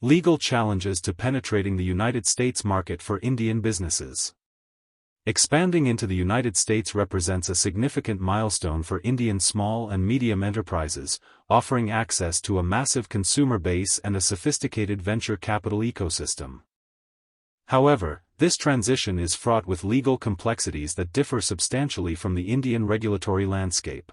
Legal challenges to penetrating the United States market for Indian businesses. Expanding into the United States represents a significant milestone for Indian small and medium enterprises, offering access to a massive consumer base and a sophisticated venture capital ecosystem. However, this transition is fraught with legal complexities that differ substantially from the Indian regulatory landscape.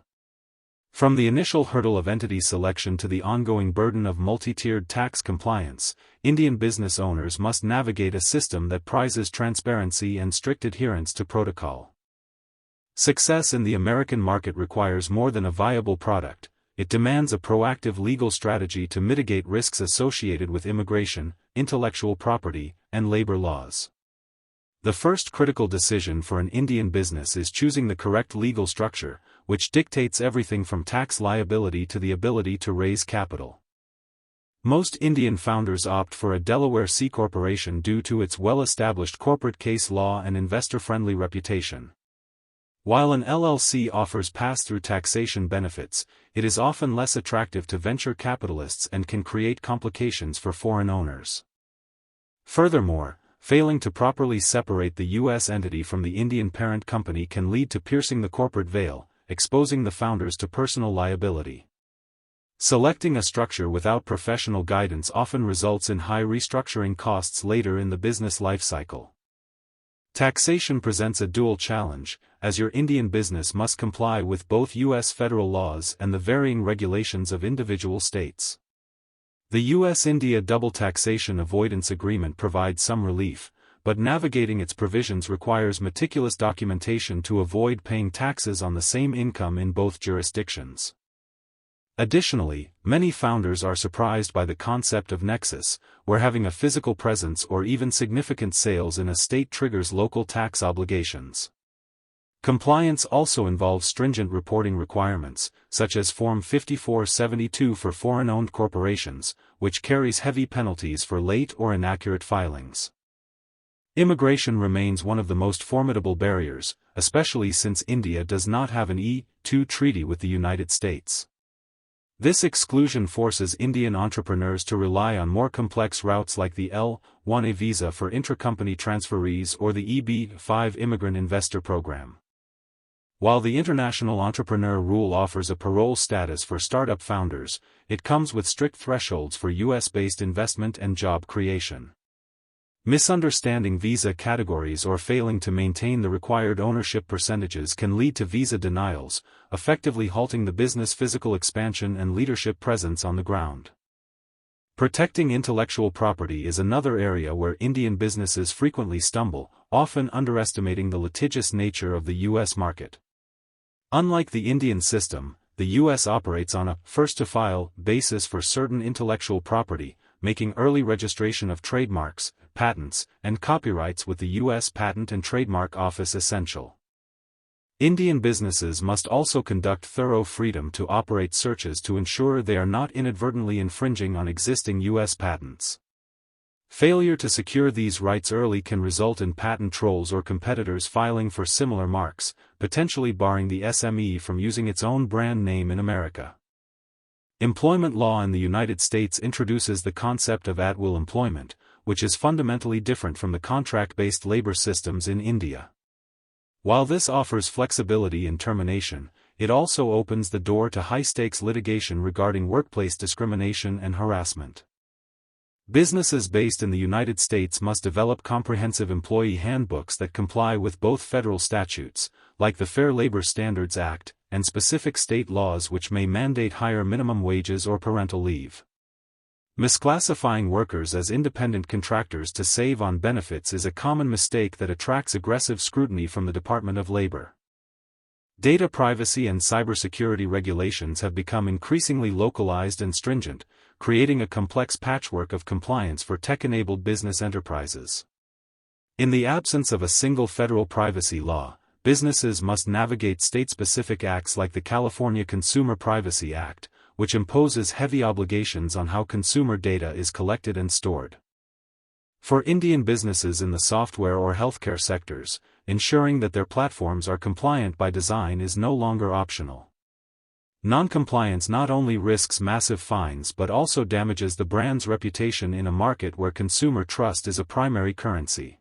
From the initial hurdle of entity selection to the ongoing burden of multi-tiered tax compliance, Indian business owners must navigate a system that prizes transparency and strict adherence to protocol. Success in the American market requires more than a viable product, it demands a proactive legal strategy to mitigate risks associated with immigration, intellectual property, and labor laws. The first critical decision for an Indian business is choosing the correct legal structure, which dictates everything from tax liability to the ability to raise capital. Most Indian founders opt for a Delaware C corporation due to its well-established corporate case law and investor-friendly reputation. While an LLC offers pass-through taxation benefits, it is often less attractive to venture capitalists and can create complications for foreign owners. Furthermore, failing to properly separate the U.S. entity from the Indian parent company can lead to piercing the corporate veil, exposing the founders to personal liability. Selecting a structure without professional guidance often results in high restructuring costs later in the business life cycle. Taxation presents a dual challenge, as your Indian business must comply with both U.S. federal laws and the varying regulations of individual states. The U.S.-India Double Taxation Avoidance Agreement provides some relief, but navigating its provisions requires meticulous documentation to avoid paying taxes on the same income in both jurisdictions. Additionally, many founders are surprised by the concept of nexus, where having a physical presence or even significant sales in a state triggers local tax obligations. Compliance also involves stringent reporting requirements, such as Form 5472 for foreign-owned corporations, which carries heavy penalties for late or inaccurate filings. Immigration remains one of the most formidable barriers, especially since India does not have an E-2 treaty with the United States. This exclusion forces Indian entrepreneurs to rely on more complex routes like the L-1A visa for intra-company transferees or the EB-5 immigrant investor program. While the International Entrepreneur Rule offers a parole status for startup founders, it comes with strict thresholds for U.S.-based investment and job creation. Misunderstanding visa categories or failing to maintain the required ownership percentages can lead to visa denials, effectively halting the business' physical expansion and leadership presence on the ground. Protecting intellectual property is another area where Indian businesses frequently stumble, often underestimating the litigious nature of the U.S. market. Unlike the Indian system, the U.S. operates on a first-to-file basis for certain intellectual property, making early registration of trademarks, patents, and copyrights with the U.S. Patent and Trademark Office essential. Indian businesses must also conduct thorough freedom to operate searches to ensure they are not inadvertently infringing on existing U.S. patents. Failure to secure these rights early can result in patent trolls or competitors filing for similar marks, potentially barring the SME from using its own brand name in America. Employment law in the United States introduces the concept of at-will employment, which is fundamentally different from the contract-based labor systems in India. While this offers flexibility in termination, it also opens the door to high-stakes litigation regarding workplace discrimination and harassment. Businesses based in the United States must develop comprehensive employee handbooks that comply with both federal statutes, like the Fair Labor Standards Act, and specific state laws which may mandate higher minimum wages or parental leave. Misclassifying workers as independent contractors to save on benefits is a common mistake that attracts aggressive scrutiny from the Department of Labor. Data privacy and cybersecurity regulations have become increasingly localized and stringent, creating a complex patchwork of compliance for tech-enabled business enterprises. In the absence of a single federal privacy law, businesses must navigate state-specific acts like the California Consumer Privacy Act, which imposes heavy obligations on how consumer data is collected and stored. For Indian businesses in the software or healthcare sectors, ensuring that their platforms are compliant by design is no longer optional. Non-compliance not only risks massive fines but also damages the brand's reputation in a market where consumer trust is a primary currency.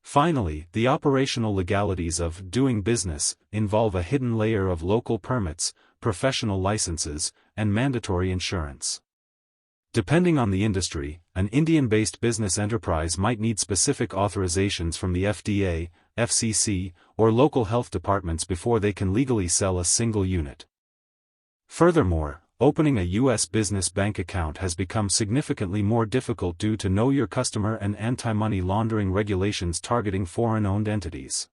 Finally, the operational legalities of doing business involve a hidden layer of local permits, professional licenses, and mandatory insurance. Depending on the industry, an Indian-based business enterprise might need specific authorizations from the FDA, FCC, or local health departments before they can legally sell a single unit. Furthermore, opening a U.S. business bank account has become significantly more difficult due to Know Your Customer and anti-money laundering regulations targeting foreign-owned entities.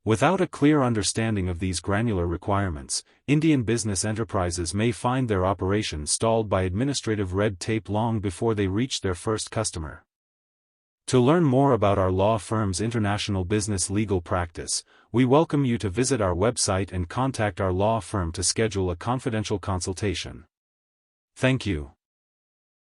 Without a clear understanding of these granular requirements, Indian business enterprises may find their operations stalled by administrative red tape long before they reach their first customer. To learn more about our law firm's international business legal practice, we welcome you to visit our website and contact our law firm to schedule a confidential consultation. Thank you.